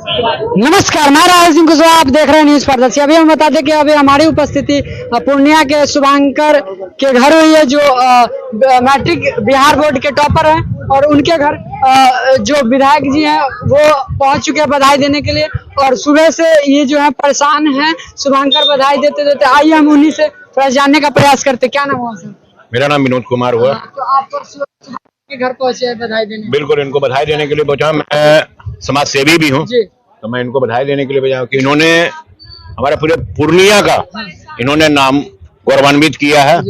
नमस्कार, मैं राहुल सिंह कुशवाहा, आप देख रहे हैं न्यूज प्रदर्शी। अभी हम बता दें कि अभी हमारी उपस्थिति पूर्णिया के शुभांकर के घर हुई है, जो मैट्रिक बिहार बोर्ड के टॉपर हैं, और उनके घर जो विधायक जी हैं वो पहुंच चुके हैं बधाई देने के लिए। और सुबह से ये जो है परेशान हैं शुभांकर बधाई देते देते। आइए हम उन्हीं से थोड़ा जानने का प्रयास करते। क्या नाम हुआ सर? मेरा नाम विनोद कुमार हुआ। तो आप के घर पहुंचे हैं बधाई देने? बिल्कुल, इनको बधाई देने के लिए पहुंचा। मैं समाज सेवी भी हूं, तो मैं इनको बधाई देने के लिए पहुंचा कि इन्होंने हमारे पूरे पूर्णिया का इन्होंने नाम गौरवान्वित किया है।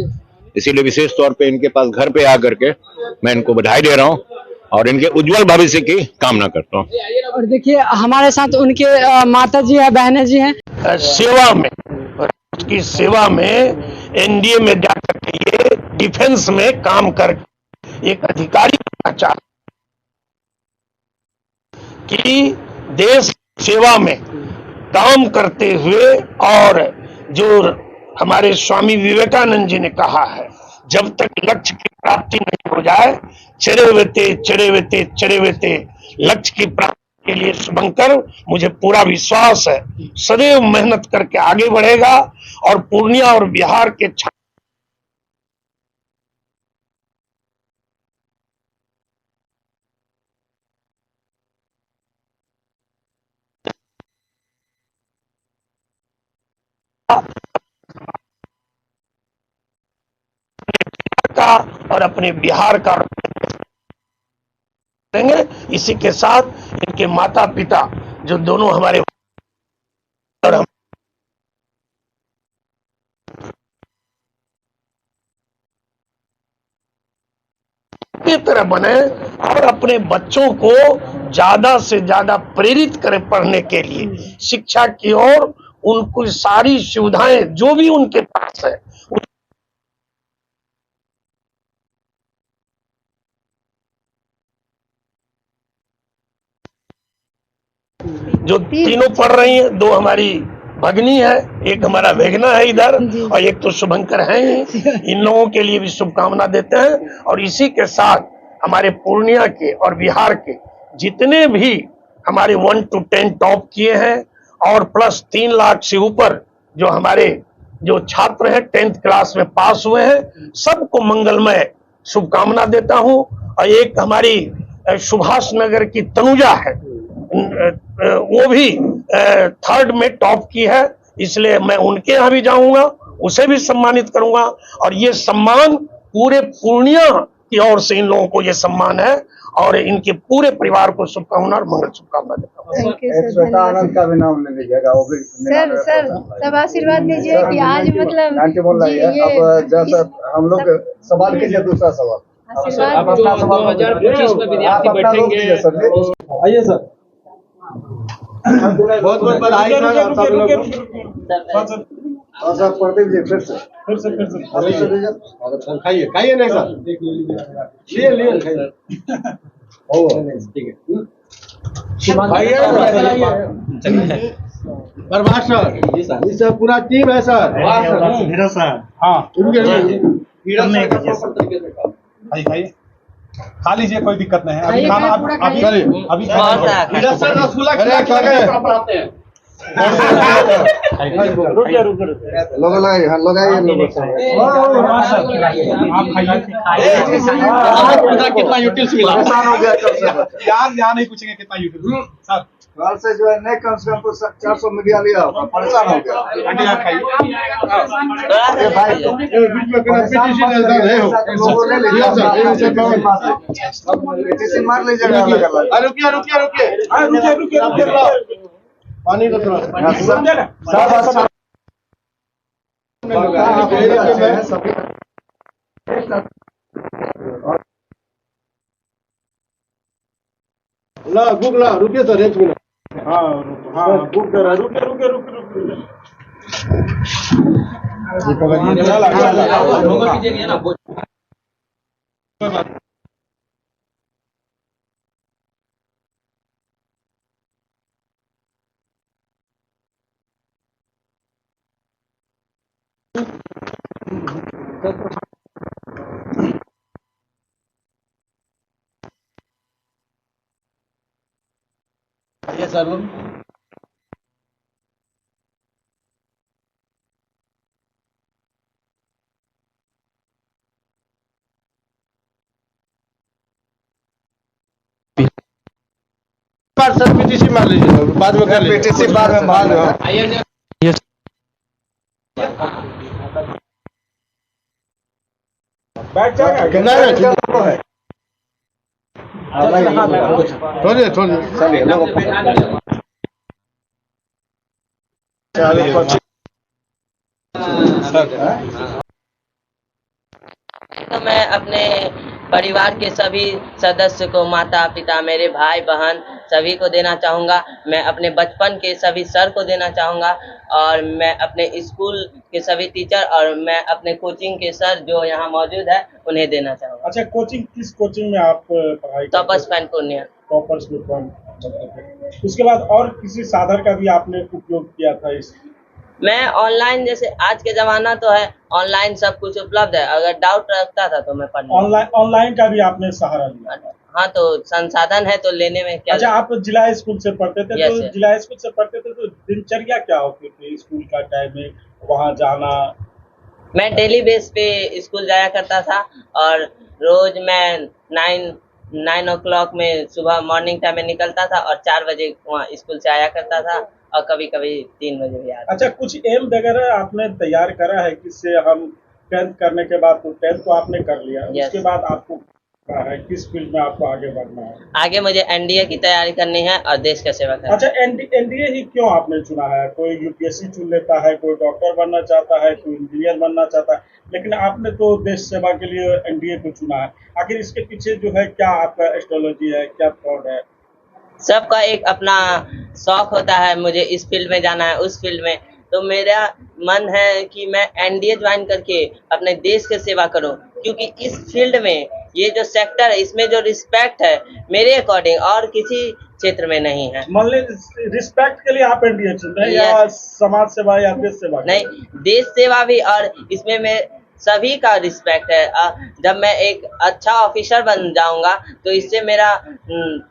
इसीलिए विशेष तौर पे इनके पास घर पे आकर के मैं इनको बधाई दे रहा हूं और इनके उज्जवल भविष्य की कामना करता हूं। और देखिए हमारे साथ उनके माता जी है, बहनें जी हैं। सेवा में, उसकी सेवा में एनडीए में जाकर के ये डिफेंस में काम कर एक अधिकारी बनना चाहता कि देश सेवा में काम करते हुए, और जो हमारे स्वामी विवेकानंद जी ने कहा है, जब तक लक्ष्य की प्राप्ति नहीं हो जाए, चढ़े वेते लक्ष्य की प्राप्ति के लिए शुभंकर, मुझे पूरा विश्वास है, सदैव मेहनत करके आगे बढ़ेगा और पूर्णिया और बिहार के का और अपने बिहार का करेंगे। इसी के साथ इनके माता पिता जो दोनों हमारे और हम की तरह बने और अपने बच्चों को ज्यादा से ज्यादा प्रेरित करें पढ़ने के लिए, शिक्षा की ओर उनको सारी सुविधाएं जो भी उनके पास है जो तीनों पढ़ रही हैं। दो हमारी भगनी है, एक हमारा वेगना है इधर, और एक तो शुभंकर है ही। इन लोगों के लिए भी शुभकामना देते हैं। और इसी के साथ हमारे पूर्णिया के और बिहार के जितने भी हमारे 1 to 10 टॉप किए हैं, और प्लस 3 लाख से ऊपर जो हमारे जो छात्र हैं 10th क्लास में पास हुए हैं, सबको मंगलमय शुभकामना देता हूं। और एक हमारी सुभाष नगर की तनुजा है, वो भी 3rd में टॉप की है, इसलिए मैं उनके यहाँ भी जाऊंगा, उसे भी सम्मानित करूंगा। और ये सम्मान पूरे पूर्णिया की ओर से इन लोगों को ये सम्मान है, और इनके पूरे परिवार को शुभकामना और मंगल शुभकामना देता हूँ। श्वेता आनंद का भी नाम ले लीजिएगा, वो भी सर सब आशीर्वाद दीजिए कि आज मतलब अब जैसा हम लोग सवाल कीजिए, दूसरा सवाल। आशीर्वाद 2025 में विद्यार्थी बैठेंगे। आइए सर, बहुत बहुत बधाई सर। प्रदीप जी फिर से खाइए नहीं सर, लिए खाइए। ठीक है, प्रभाष सर, ये सब पूरा टीम है सर। हाँ, खाइए, खा लीजिए, कोई दिक्कत नहीं है। अभी खाना अभी रसगुल्ला लोग लगाइए, हाँ लगाइए, कितना यूट्यूब मिला हो गया। यहाँ नहीं पूछेंगे कितना यूट्यूब सर, घर से जो है नहीं कम से कम 400 मीडिया लिया होगा, परेशान हो गया। मार लीजिएगा। रुकिए, पानी का ला रुकिए सर, 1 मिनट। हाँ बुक करा, रुकिए। सर सर पीटीसी मान लीजिए, बाद में कर लीजिए। पीटीसी बाद में मान लो। बैठ जाएगा कितना है? छोड़िए तो मैं अपने परिवार के सभी सदस्य को, माता पिता, मेरे भाई बहन सभी को देना चाहूँगा। मैं अपने बचपन के सभी सर को देना चाहूँगा, और मैं अपने स्कूल के सभी टीचर और मैं अपने कोचिंग के सर जो यहाँ मौजूद है उन्हें देना चाहूँगा। अच्छा, कोचिंग किस कोचिंग में आप पढ़ाई? Toppers pan Purnia. टॉपर्स में उसके बाद और किसी साधन का भी आपने उपयोग किया था? इस मैं ऑनलाइन, जैसे आज के जमाना तो है ऑनलाइन सब कुछ उपलब्ध है, अगर डाउट रखता था तो मैं पढ़ ऑनलाइन का भी आपने सहारा लिया? हाँ, तो संसाधन है तो लेने में क्या। अच्छा, आप जिला स्कूल से पढ़ते थे? तो जिला स्कूल से पढ़ते थे तो दिनचर्या क्या होती थी? स्कूल का टाइमिंग, वहाँ जाना? मैं डेली बेस पे स्कूल जाया करता था, और रोज मैं 9 o'clock में सुबह मॉर्निंग टाइम में निकलता था और 4 बजे वहाँ स्कूल से आया करता था, और कभी कभी 3 बजे भी आता। अच्छा, कुछ एम वगैरह आपने तैयार करा है किससे? हम 10th करने के बाद, तो 10th तो आपने कर लिया, उसके बाद आपको क्या है, किस फील्ड में आपको आगे बढ़ना है? आगे मुझे एनडीए की तैयारी करनी है और देश का सेवा करना। अच्छा, एनडीए ही क्यों आपने चुना है? कोई यूपीएससी चुन लेता है, कोई डॉक्टर बनना चाहता है, कोई इंजीनियर बनना चाहता है, लेकिन आपने तो देश सेवा के लिए एनडीए को चुना है। आखिर इसके पीछे जो है क्या आपका एस्ट्रोलॉजी है, क्या थॉट है? सबका एक अपना शौक होता है, मुझे इस फील्ड में जाना है, उस फील्ड में, तो मेरा मन है कि मैं एनडीए ज्वाइन करके अपने देश की सेवा करूं, क्योंकि इस फील्ड में ये जो सेक्टर है इसमें जो रिस्पेक्ट है मेरे अकॉर्डिंग और किसी क्षेत्र में नहीं है। मान लीजिए रिस्पेक्ट के लिए आप एनडीए चुन रहे हैं या समाज सेवा या देश सेवा? नहीं, देश सेवा भी, और इसमें मैं सभी का रिस्पेक्ट है। जब मैं एक अच्छा ऑफिसर बन जाऊंगा तो इससे मेरा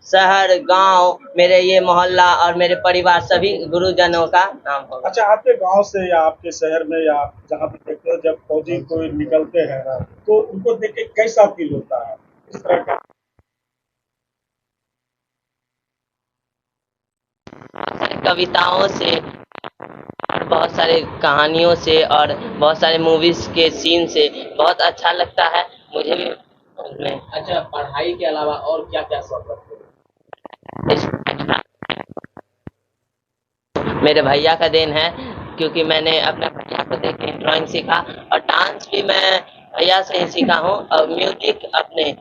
शहर, गांव, मेरे ये मोहल्ला और मेरे परिवार सभी गुरुजनों का नाम होगा। अच्छा, आपके गांव से या आपके शहर में या आप जहाँ पे देखते हो जब फौजी कोई निकलते हैं तो उनको देख के कैसा फील होता है? इस तरह का कविताओं से और बहुत सारे कहानियों से और बहुत सारे मूवीज के सीन से बहुत अच्छा लगता है मुझे भी। अच्छा, पढ़ाई के अलावा और क्या क्या शौक रखते हो? मेरे भैया का देन है, क्योंकि मैंने अपने भैया को देख के ड्राइंग सीखा, और डांस भी मैं भैया से ही सीखा हूँ, और म्यूजिक अपने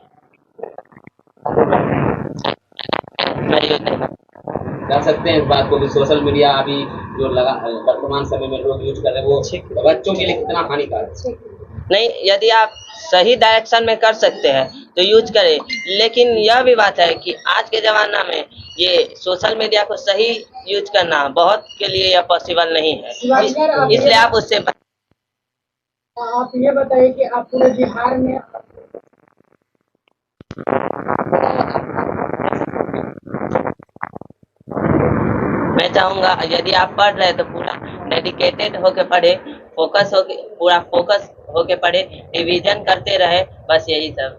कह सकते हैं इस बात को कि सोशल मीडिया अभी जो लगा वर्तमान समय में लोग यूज कर रहे हैं वो बच्चों के लिए कितना हानिकारक है? नहीं, यदि आप सही डायरेक्शन में कर सकते हैं तो यूज करें, लेकिन यह भी बात है कि आज के ज़माना में ये सोशल मीडिया को सही यूज करना बहुत के लिए यह पॉसिबल नहीं है, इसलिए आप उससे आप ये बताइए कि आप पूरे बिहार में मैं चाहूँगा यदि आप पढ़ रहे हैं तो पूरा डेडिकेटेड होके पढ़े, पूरा फोकस होके पढ़े, रिवीजन करते रहे, बस यही सब,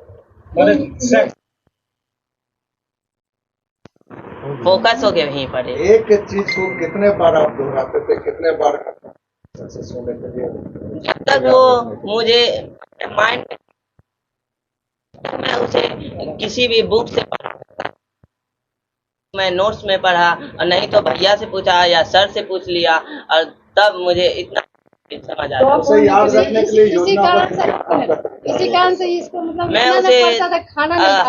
फोकस होके वहीं पढ़े। एक चीज को कितने बार आप दोहराते थे, कितने बार सक्सेस होने के लिए? जब तक वो मुझे माइंड, मैं उसे किसी भी बुक से पढ़ा, मैं नोट्स में पढ़ा, और नहीं तो भैया से पूछा या सर से पूछ लिया, और तब मुझे इतना समझ आया। उसे याद रखने के लिए इसी कारण से इसको मतलब मैं उसे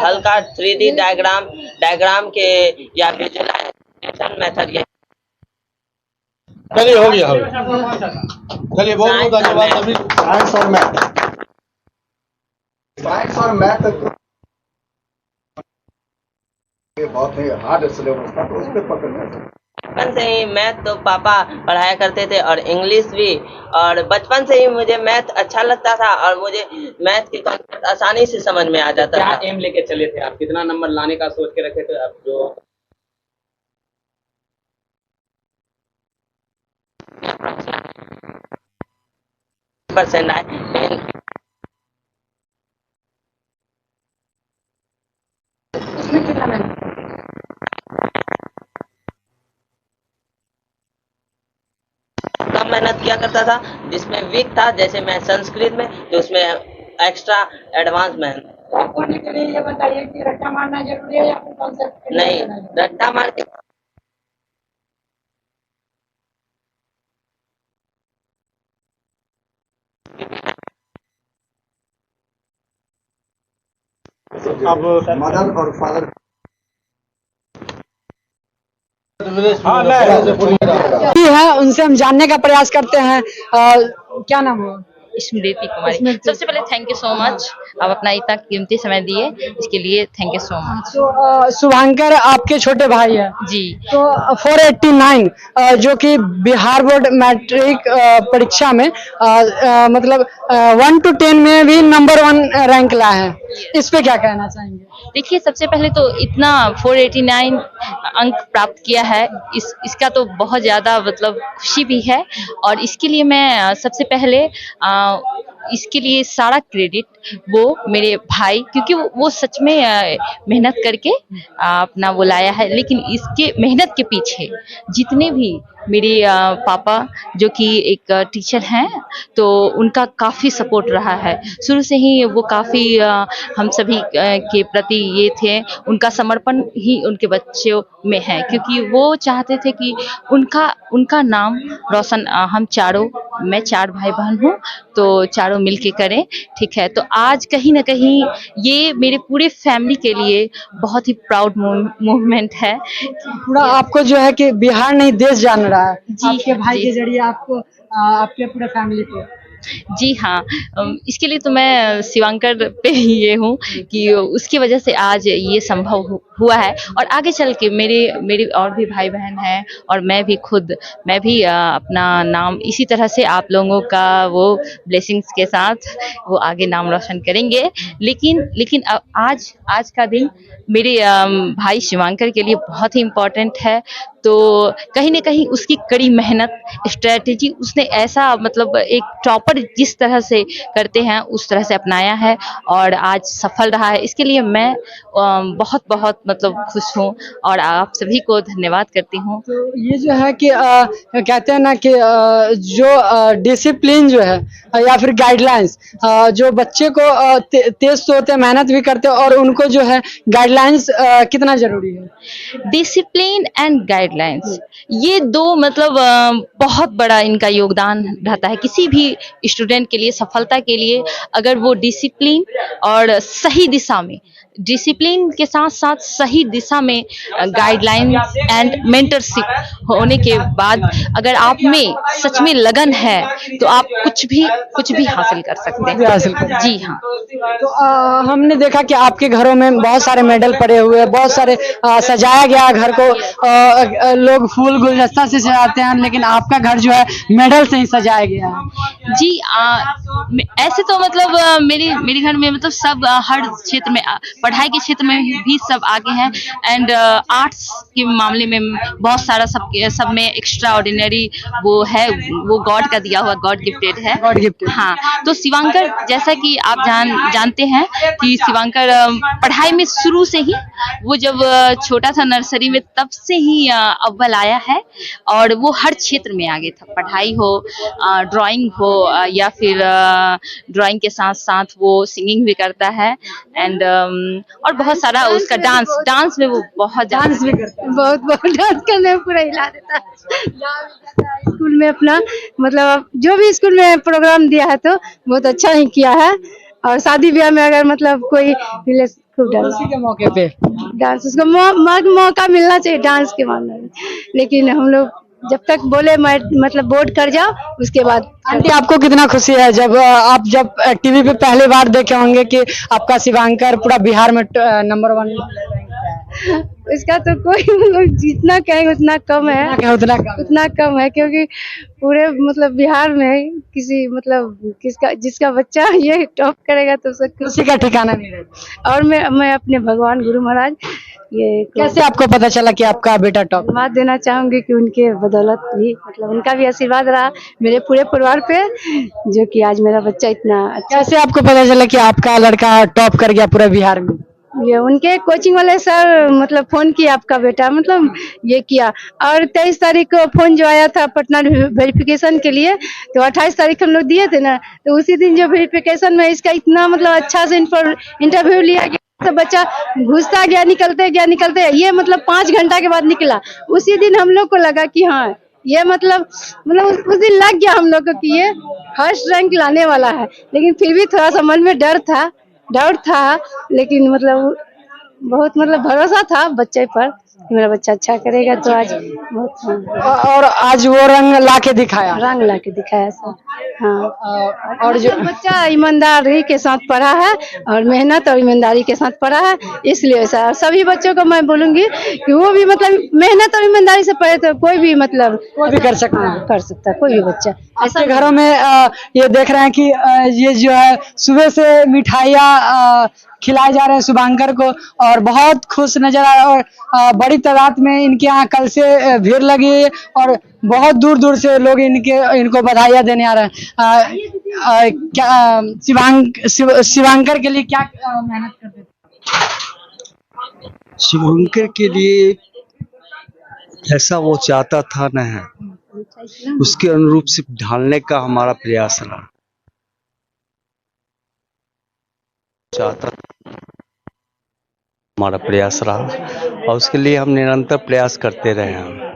हल्का 3D डायग्राम के या विजुअलाइजेशन मेथड ये। चलिए, हो गया। चलिए, बहुत बहुत धन्यवाद सभी। साइंस और मैथ ये बहुत ही हार्ड सिलेबस था, तो उस पर पकड़ कर बचपन से ही मैथ तो पापा पढ़ाया करते थे, और इंग्लिश भी, और बचपन से ही मुझे मैथ अच्छा लगता था, और मुझे मैथ के कॉन्सेप्ट आसानी से समझ में आ जाता था। क्या एम लेके चले थे आप? कितना नंबर लाने का सोच के रखे थे आप? जो % आए, लेकिन उसमें कितना मेहनत? कम मेहनत किया करता था, जिसमें वीक था, जैसे मैं संस्कृत में, तो उसमें एक्स्ट्रा एडवांस मेहनत। टॉप होने के लिए ये बताइए कि रट्टा मारना जरूरी है या फिर कॉन्सेप्ट? नहीं, रट्टा मार के अब मदर और फादर है, उनसे हम जानने का प्रयास करते हैं। क्या नाम हो? स्मृति कुमारी। सबसे पहले थैंक यू सो मच, आप अपना इतना कीमती समय दिए, इसके लिए थैंक यू सो मच। तो शुभांकर आपके छोटे भाई है जी। तो 489 जो कि बिहार बोर्ड मैट्रिक परीक्षा में मतलब 1 to 10 में भी नंबर 1 रैंक लाए हैं, इस पे क्या कहना चाहेंगे? देखिए, सबसे पहले तो इतना 489 अंक प्राप्त किया है, इसका तो बहुत ज़्यादा मतलब खुशी भी है। और इसके लिए मैं सबसे पहले इसके लिए सारा क्रेडिट वो मेरे भाई, क्योंकि वो सच में मेहनत करके अपना वो लाया है। लेकिन इसके मेहनत के पीछे जितने भी मेरे पापा जो कि एक टीचर हैं, तो उनका काफ़ी सपोर्ट रहा है। शुरू से ही वो काफ़ी हम सभी के प्रति ये थे, उनका समर्पण ही उनके बच्चों में है, क्योंकि वो चाहते थे कि उनका नाम रोशन हम चारों, मैं 4 भाई बहन हूँ, तो चारों मिलके करें, ठीक है। तो आज कहीं ना कहीं ये मेरे पूरे फैमिली के लिए बहुत ही प्राउड मूवमेंट है। पूरा आपको जो है कि बिहार नहीं देश जान रहा है जी, आपके भाई जी। के जरिए, आपको आपके पूरे फैमिली को। जी हाँ, इसके लिए तो मैं शिवांकर पे ही ये हूँ कि उसकी वजह से आज ये संभव हुआ है। और आगे चल के मेरे और भी भाई बहन हैं, और मैं भी अपना नाम इसी तरह से आप लोगों का वो ब्लेसिंग्स के साथ वो आगे नाम रोशन करेंगे। लेकिन आज का दिन मेरे भाई शिवांकर के लिए बहुत ही इम्पोर्टेंट है। तो कहीं ना कहीं उसकी कड़ी मेहनत, स्ट्रेटेजी, उसने ऐसा मतलब एक टॉपर जिस तरह से करते हैं उस तरह से अपनाया है, और आज सफल रहा है। इसके लिए मैं बहुत बहुत मतलब खुश हूँ, और आप सभी को धन्यवाद करती हूँ। तो ये जो है कि कहते हैं ना कि जो डिसिप्लिन जो है या फिर गाइडलाइंस, जो बच्चे को तेज तो होते हैं, मेहनत भी करते हैं, और उनको जो है गाइडलाइंस कितना जरूरी है? डिसिप्लिन एंड गाइडलाइंस, ये दो मतलब बहुत बड़ा इनका योगदान रहता है किसी भी स्टूडेंट के लिए, सफलता के लिए। अगर वो डिसिप्लिन और सही दिशा में, डिसिप्लिन के साथ साथ सही दिशा में गाइडलाइन एंड मेंटरशिप होने के बाद अगर आप में सच में लगन है, तो आप कुछ भी हासिल कर सकते हैं। जी हाँ। तो हमने देखा कि आपके घरों में बहुत सारे मेडल पड़े हुए हैं, बहुत सारे सजाया गया घर को, लोग फूल गुलदस्ता से सजाते हैं, लेकिन आपका घर जो है मेडल से ही सजाया गया है। जी, ऐसे तो मतलब मेरे घर में मतलब सब हर क्षेत्र में, पढ़ाई के क्षेत्र में भी सब आगे हैं, एंड आर्ट्स के मामले में बहुत सारा सब में एक्स्ट्रा ऑर्डिनरी वो है, वो गॉड का दिया हुआ, गॉड गिफ्टेड है। हाँ, तो शिवांकर जैसा कि आप जानते हैं कि शिवांकर पढ़ाई में शुरू से ही, वो जब छोटा था नर्सरी में, तब से ही अव्वल आया है, और वो हर क्षेत्र में आगे था। पढ़ाई हो, ड्राइंग हो, या फिर ड्राइंग के साथ साथ वो सिंगिंग भी करता है, एंड और बहुत सारा उसका डांस में वो बहुत डांस भी करता है, बहुत डांस करने में पूरा हिला देता है। स्कूल में अपना मतलब जो भी स्कूल में प्रोग्राम दिया है तो बहुत अच्छा ही किया है, और शादी ब्याह में अगर मतलब कोई खूब डांस के मौके पे डांस, उसको मौका मिलना चाहिए डांस के मामले में। लेकिन हम लोग जब तक बोले मतलब बोर्ड कर जाओ, उसके बाद। आंटी, आपको कितना खुशी है जब टीवी पे पहली बार देखे होंगे कि आपका शिवांकर पूरा बिहार में नंबर 1 रैंक पे है? इसका तो कोई मतलब जितना कहेंगे उतना कम है, उतना कम है, क्योंकि पूरे मतलब बिहार में किसी मतलब जिसका बच्चा ये टॉप करेगा तो किसी का ठिकाना नहीं रहता। और मैं अपने भगवान गुरु महाराज ये कैसे आपको पता चला कि आपका बेटा टॉप? धन्यवाद देना चाहूंगी कि उनके बदौलत भी मतलब उनका भी आशीर्वाद रहा मेरे पूरे परिवार पे, जो कि आज मेरा बच्चा इतना अच्छा। कैसे आपको पता चला कि आपका लड़का टॉप कर गया पूरे बिहार में? ये उनके कोचिंग वाले सर मतलब फोन किया आपका बेटा मतलब ये किया, और 23 तारीख को फोन जो आया था पटना वेरिफिकेशन के लिए, तो 28 तारीख हम लोग दिए थे ना, तो उसी दिन जो वेरिफिकेशन में इसका इतना मतलब अच्छा से इंटरव्यू लिया गया, तो बच्चा घुसता गया निकलते ये मतलब 5 घंटा के बाद निकला। उसी दिन हम लोग को लगा कि हाँ ये मतलब उस दिन लग गया हम लोग को कि ये फर्स्ट रैंक लाने वाला है, लेकिन फिर भी थोड़ा सा मन में डर था, लेकिन मतलब बहुत मतलब भरोसा था बच्चे पर कि मेरा बच्चा अच्छा करेगा, तो आज बहुत और आज वो रंग लाके दिखाया सर। हाँ, और जो बच्चा ईमानदारी के साथ पढ़ा है और मेहनत और ईमानदारी के साथ पढ़ा है, इसलिए सर सभी बच्चों को मैं बोलूंगी कि वो भी मतलब मेहनत और ईमानदारी से पढ़े तो कोई भी मतलब कोई भी कर सकता है कोई भी बच्चा। ऐसे घरों में ये देख रहे हैं कि ये जो है सुबह से मिठाइयाँ खिलाए जा रहे हैं शुभांकर को, और बहुत खुश नजर आ रहा है, और बड़ी तादाद में इनके यहाँ कल से भीड़ लगी है, और बहुत दूर दूर से लोग इनको बधाइयाँ देने आ रहे हैं। क्या शिवांकर के लिए क्या मेहनत करते थे? शिवांकर के लिए ऐसा वो चाहता था ना, उसके अनुरूप सिर्फ ढालने का हमारा प्रयास रहा, चाहता हमारा प्रयास रहा, और उसके लिए हम निरंतर प्रयास करते रहे हैं।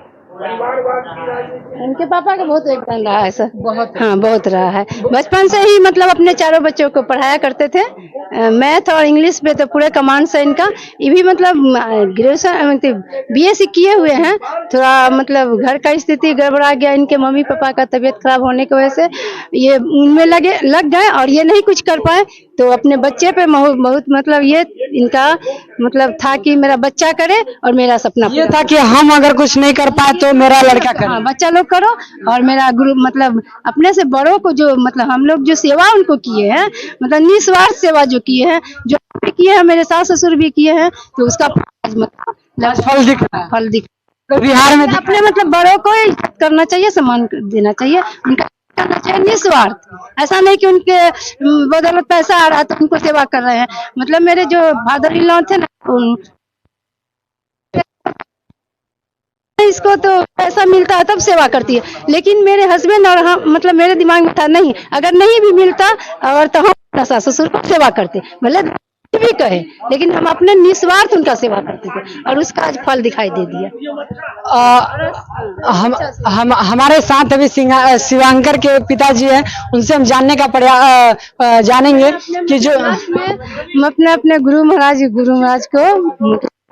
उनके पापा का बहुत योगदान रहा है सर, बहुत रहा है। बचपन से ही मतलब अपने चारों बच्चों को पढ़ाया करते थे, मैथ और इंग्लिश पे तो पूरे कमांड से इनका। ये भी मतलब ग्रेजुएशन BSc किए हुए हैं, थोड़ा मतलब घर का स्थिति गड़बड़ा गया, इनके मम्मी पापा का तबीयत खराब होने की वजह से ये उनमें लग गए और ये नहीं कुछ कर पाए, तो अपने बच्चे पे बहुत मतलब ये इनका मतलब था कि मेरा बच्चा करे और मेरा सपना ये था कि हम अगर कुछ नहीं कर पाए तो मेरा लड़का करे। हाँ, बच्चा लोग करो, और मेरा गुरु मतलब अपने से बड़ों को जो मतलब हम लोग जो सेवा उनको किए हैं, मतलब निस्वार्थ सेवा जो किए हैं, जो किए हैं मेरे सास ससुर भी किए हैं, तो उसका मतलब फल दिख बिहार में अपने मतलब बड़ों को इज्जत करना चाहिए, सम्मान देना चाहिए, उनका करना चाहिए निस्वार्थ। ऐसा नहीं कि उनके बदौलत पैसा आ रहा है तो उनको सेवा कर रहे हैं। मतलब मेरे जो फादर इन लॉ थे ना, इसको तो पैसा मिलता है तब सेवा करती है, लेकिन मेरे हस्बैंड और हम मतलब मेरे दिमाग में था नहीं, अगर नहीं भी मिलता और तो हम सास ससुर को सेवा करते, मतलब भी कहे, लेकिन हम अपने निस्वार्थ उनका सेवा करते थे, और उसका आज फल दिखाई दे दिया। हमारे साथ अभी शिवांकर के पिताजी हैं, उनसे हम जानने का जानेंगे कि जो मैं अपने गुरु महाराज को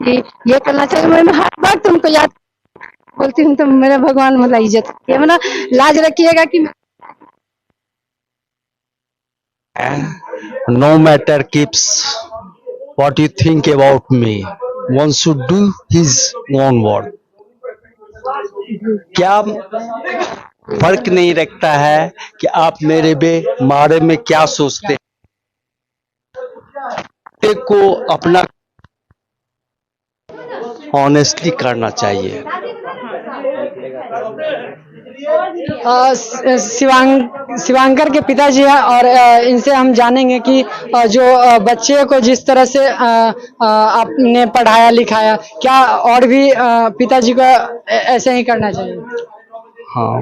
ये करना चाहिए। मैं हर वक्त उनको याद बोलती हूँ, तो मेरा भगवान मतलब इज्जत ये मतलब लाज रखिएगा कि No matter keeps what you think about me, one should do his own work. क्या फर्क नहीं रखता है कि आप मेरे बारे में क्या सोचते हैं, को अपना ऑनेस्टली करना चाहिए। शिवांकर के पिताजी हैं, और इनसे हम जानेंगे कि जो बच्चे को जिस तरह से आपने पढ़ाया लिखाया, क्या और भी पिताजी को ऐसे ही करना चाहिए? हाँ,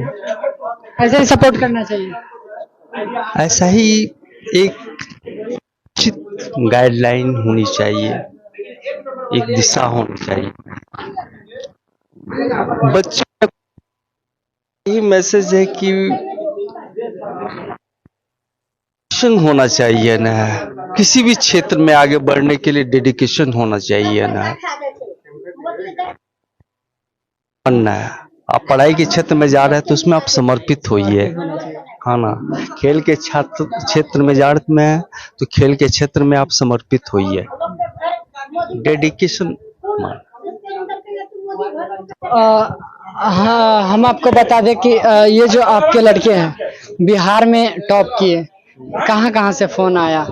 ऐसे ही सपोर्ट करना चाहिए। ऐसा ही एक उचित गाइडलाइन होनी चाहिए, एक दिशा होनी चाहिए। बच्चे ये मैसेज है कि होना चाहिए ना, किसी भी क्षेत्र में आगे बढ़ने के लिए डेडिकेशन होना चाहिए ना। आप पढ़ाई के क्षेत्र में जा रहे हैं तो उसमें आप समर्पित होइए, हाँ ना। खेल के क्षेत्र में जा रहे हैं तो खेल के क्षेत्र में आप समर्पित होइए। डेडिकेशन कुमार। हाँ, हम आपको बता दें कि ये जो आपके लड़के हैं बिहार में टॉप किए, कहाँ से फोन आया?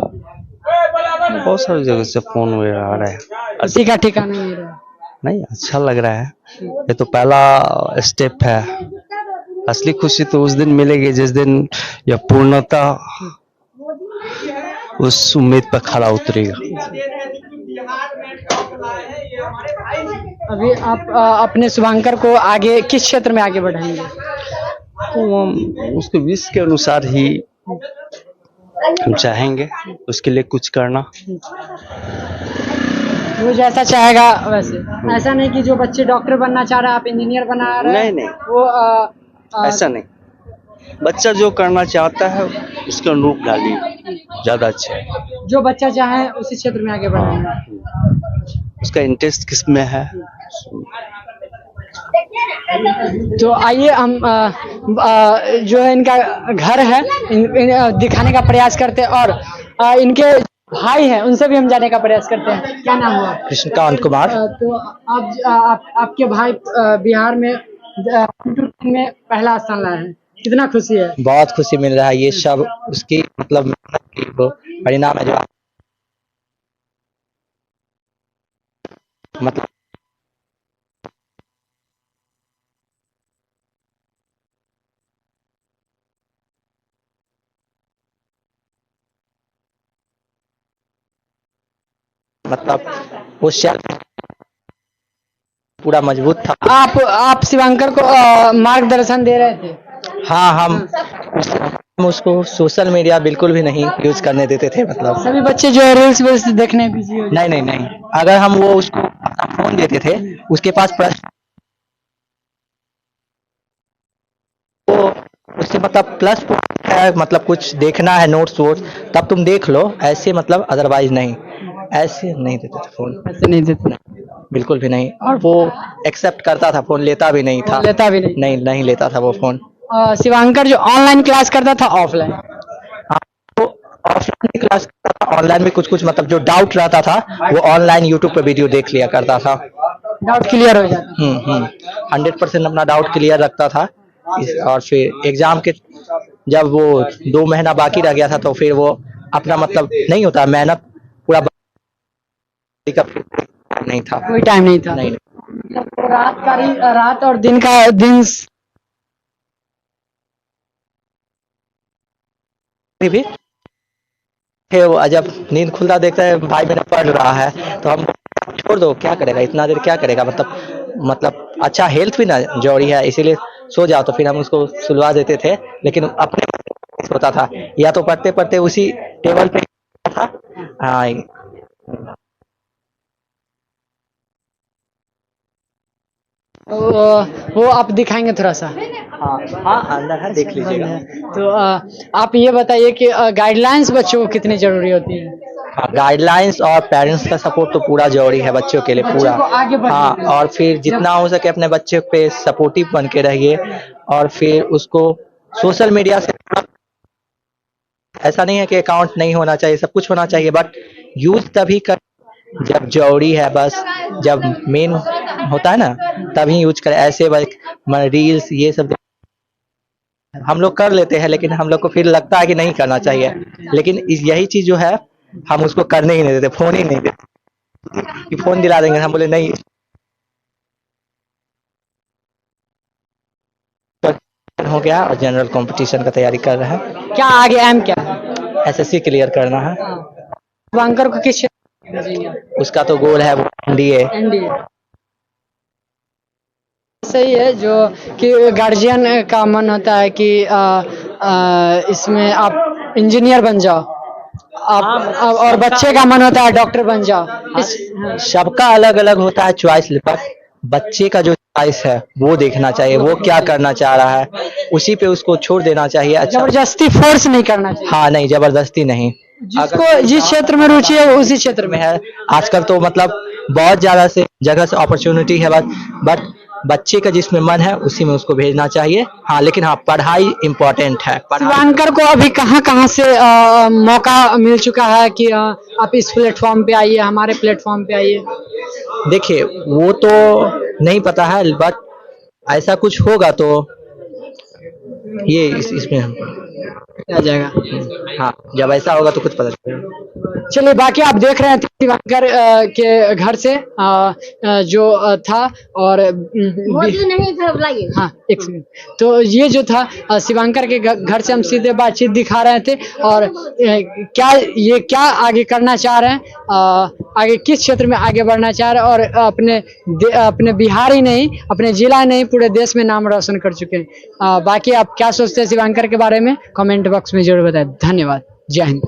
बहुत सारी जगह से फोन वगैरह आ रहा है, किसी का ठिकाना नहीं रहा। नहीं अच्छा लग रहा है। ये तो पहला स्टेप है। असली खुशी तो उस दिन मिलेगी जिस दिन यह पूर्णता उस उम्मीद पर खरा उतरेगा। अभी आप अपने शुभंकर को आगे किस क्षेत्र में आगे बढ़ाएंगे? तो हम उसके विश के अनुसार ही हम चाहेंगे उसके लिए कुछ करना। वो जैसा चाहेगा वैसे, ऐसा नहीं कि जो बच्चे डॉक्टर बनना चाह रहा है आप इंजीनियर बना रहे हैं। नहीं वो ऐसा नहीं, बच्चा जो करना चाहता है उसके अनुरूप डालिए, ज्यादा अच्छा है। जो बच्चा चाहे उसी क्षेत्र में आगे बढ़ाएंगे। उसका इंटरेस्ट किस में है। तो आइए हम जो है इनका घर है दिखाने का प्रयास करते हैं, और इनके भाई हैं उनसे भी हम जाने का प्रयास करते हैं। क्या नाम हुआ? कृष्णकांत कुमार। तो आपके भाई बिहार में पहला स्थान लाए हैं, कितना खुशी है? बहुत खुशी मिल रहा है, ये सब उसकी मतलब मेहनत की परिणाम है। जो मतलब वो पूरा मजबूत था। आप शिवांकर को मार्गदर्शन दे रहे थे? हाँ, हम उसको सोशल मीडिया बिल्कुल भी नहीं यूज करने देते थे। मतलब सभी बच्चे जो है रील्स वील्स देखने बिजी हो जाते। नहीं, अगर हम वो उसको अपना फोन देते थे, उसके पास प्रश्न वो उससे मतलब प्लस है, मतलब कुछ देखना है नोट्स वोट्स तब तुम देख लो, ऐसे मतलब अदरवाइज नहीं, ऐसे नहीं देते थे फोन। ऐसे नहीं देते बिल्कुल भी नहीं। और वो एक्सेप्ट करता था, फोन लेता भी नहीं था। लेता भी नहीं लेता था वो फोन। शिवांकर जो ऑनलाइन क्लास करता था ऑफलाइन? तो ऑफलाइन क्लास करता था, ऑनलाइन में कुछ मतलब जो डाउट रहता था वो ऑनलाइन यूट्यूब पे वीडियो देख लिया करता था। डाउट क्लियर हो जाता। 100% अपना डाउट क्लियर रखता था। और फिर एग्जाम के जब वो 2 महीना बाकी रह गया था तो फिर वो अपना मतलब नहीं होता मेहनत पूरा नहीं था, कोई टाइम नहीं था। नहीं। रात और दिन भी वो जब नींद खुलता देखता है भाई मेरा पढ़ रहा है, तो हम छोड़ दो, क्या करेगा इतना देर, क्या करेगा, मतलब अच्छा हेल्थ भी ना जरूरी है, इसीलिए सो जाओ। तो फिर हम उसको सुलवा देते थे, लेकिन अपने होता था या तो पढ़ते पढ़ते उसी टेबल पे था। हाँ, वो आप दिखाएंगे थोड़ा सा? हाँ अंदर है, देख लीजिएगा। तो आप ये बताइए कि गाइडलाइंस बच्चों को कितनी जरूरी होती है? गाइडलाइंस और पेरेंट्स का सपोर्ट तो पूरा जरूरी है बच्चों के लिए, पूरा। हाँ, और फिर जितना हो सके अपने बच्चे पे सपोर्टिव बन के रहिए। और फिर उसको सोशल मीडिया से, ऐसा नहीं है कि अकाउंट नहीं होना चाहिए, सब कुछ होना चाहिए, बट यूज तभी कर जब जरूरी है। बस जब मेन होता है ना तभी यूज करें। ऐसे रील्स ये सब हम लोग कर लेते हैं, लेकिन हम लोग को फिर लगता है कि नहीं करना चाहिए। लेकिन यही चीज जो है हम उसको करने ही नहीं देते, फोन ही नहीं देते कि फोन दिला देंगे। हम बोले नहीं, हो गया और जनरल कंपटीशन का तैयारी कर रहे हैं। क्या आगे एम क्या है? एसएससी क्लियर करना है। शिवांकर को किस उसका तो गोल है वो एनडीए। सही है, जो कि गार्जियन का मन होता है कि इसमें आप इंजीनियर बन जाओ, और बच्चे का मन होता है डॉक्टर बन जाओ। सबका अलग अलग होता है चॉइस, पर बच्चे का जो चॉइस है वो देखना चाहिए, वो क्या करना चाह रहा है उसी पे उसको छोड़ देना चाहिए। अच्छा, जबरदस्ती फोर्स नहीं करना चाहिए। हाँ नहीं, जबरदस्ती नहीं। जिसको जिस क्षेत्र में रुचि है वो उसी क्षेत्र में है। आजकल तो मतलब बहुत ज्यादा से जगह से अपॉर्चुनिटी है, बट बच्चे का जिसमें मन है उसी में उसको भेजना चाहिए। हाँ, लेकिन हाँ, पढ़ाई इम्पोर्टेंट है। शिवांकर को अभी कहाँ कहाँ से मौका मिल चुका है कि आप इस प्लेटफॉर्म पे आइए, हमारे प्लेटफॉर्म पे आइए? देखिए, वो तो नहीं पता है, बट ऐसा कुछ होगा तो ये इसमें आ जाएगा। हाँ, जब ऐसा होगा तो कुछ पता चलेगा। चलिए, बाकी आप देख रहे हैं शिवांकर के घर से जो था, और नहीं था, बुलाइए। हाँ, एक सेकंड। तो ये जो था शिवांकर के घर से हम सीधे बातचीत दिखा रहे थे, और क्या आगे करना चाह रहे हैं, आगे किस क्षेत्र में आगे बढ़ना चाह रहे हैं, और अपने बिहार ही नहीं, अपने जिला नहीं, पूरे देश में नाम रोशन कर चुके हैं। बाकी आप क्या सोचते हैं शिवांकर के बारे में, कमेंट बॉक्स में जरूर बताएं। धन्यवाद। जय हिंद।